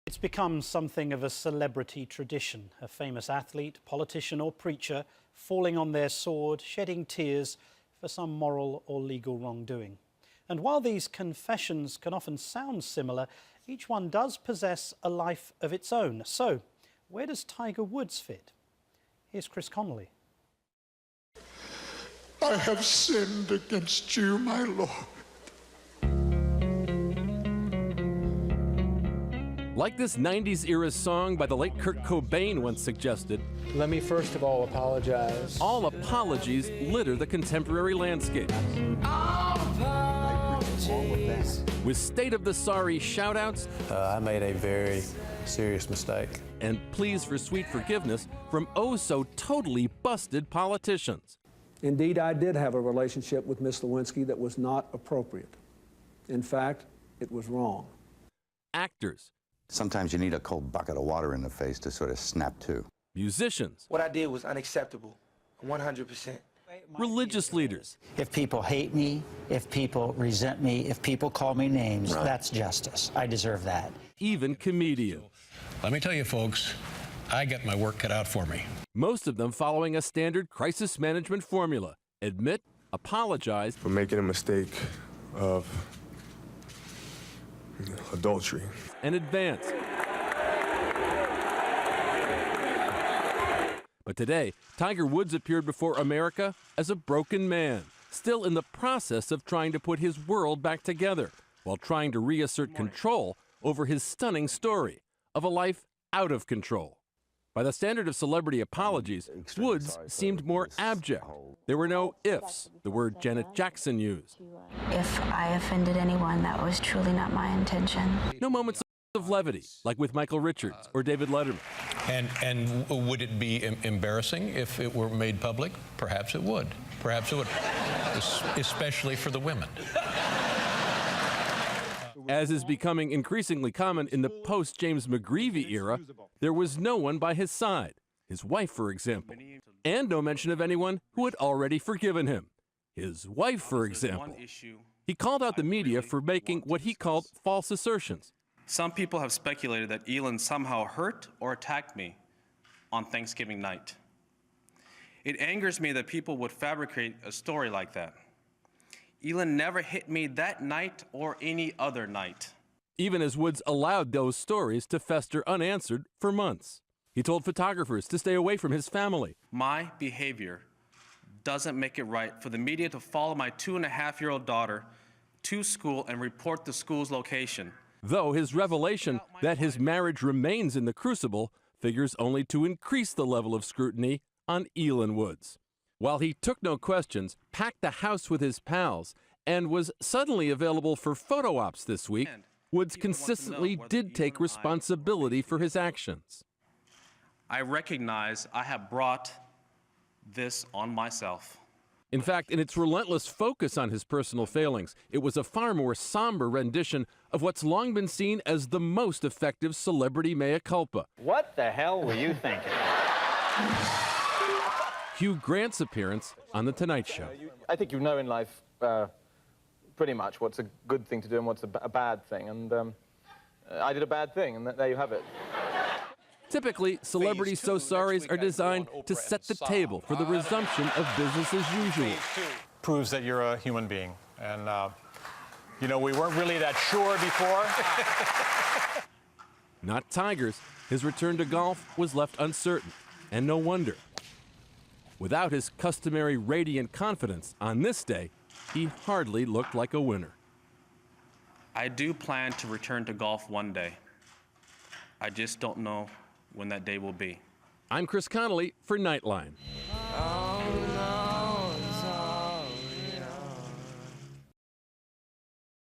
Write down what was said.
It's become something of a celebrity tradition, a famous athlete, politician or preacher falling on their sword, shedding tears for some moral or legal wrongdoing. And while these confessions can often sound similar, each one does possess a life of its own. So, where does Tiger Woods fit? Here's Chris Connolly. I have sinned against you, my Lord. Like this 90s era song by the late Kurt Cobain once suggested, let me first of all apologize. all apologies litter the contemporary landscape. With State of the Sorry shout-outs I made a very serious mistake. and pleas for sweet forgiveness from oh-so-totally busted politicians. Indeed, I did have a relationship with Miss Lewinsky that was not appropriate. In fact, it was wrong. Actors, Sometimes you need a cold bucket of water in the face to sort of snap to. musicians, What I did was unacceptable, 100%. religious leaders, If people hate me, if people resent me, if people call me names, that's justice. I deserve that. even comedians. Let me tell you, folks, I got my work cut out for me. Most of them following a standard crisis management formula. Admit, apologize, For making a mistake of adultery. and advance. But today, Tiger Woods appeared before America as a broken man, still in the process of trying to put his world back together, while trying to reassert control over his stunning story of a life out of control. By the standard of celebrity apologies, Woods seemed more abject. There were no ifs, the word Janet Jackson used. If I offended anyone, that was truly not my intention. No moments of levity, like with Michael Richards or David Letterman. And would it be embarrassing if it were made public? Perhaps it would. Perhaps it would, especially for the women. As is becoming increasingly common in the post-James McGreevey era, there was no one by his side, his wife, for example, and no mention of anyone who had already forgiven him, his wife, for example. He called out the media for making what he called false assertions. Some people have speculated that Elin somehow hurt or attacked me on Thanksgiving night. It angers me that people would fabricate a story like that. Elin never hit me that night or any other night. Even as Woods allowed those stories to fester unanswered for months. He told photographers to stay away from his family. My behavior doesn't make it right for the media to follow my 2.5-year-old daughter to school and report the school's location. Though his revelation that his marriage remains in the crucible figures only to increase the level of scrutiny on Elin Woods. While he took no questions, packed the house with his pals, and was suddenly available for photo ops this week, Woods consistently did take responsibility for his actions. I recognize I have brought this on myself. In fact, in its relentless focus on his personal failings, it was a far more somber rendition of what's long been seen as the most effective celebrity mea culpa. What the hell were you thinking? Hugh Grant's appearance on The Tonight Show. I think you know in life pretty much what's a good thing to do and what's a bad thing, and I did a bad thing, and there you have it. Typically, celebrity so-sorries are designed to set the table for the resumption of business as usual. Proves that you're a human being, and you know, we weren't really that sure before. Not Tiger's. His return to golf was left uncertain, and no wonder. Without his customary radiant confidence on this day, he hardly looked like a winner. I do plan to return to golf one day. I just don't know when that day will be. I'm Chris Connolly for Nightline.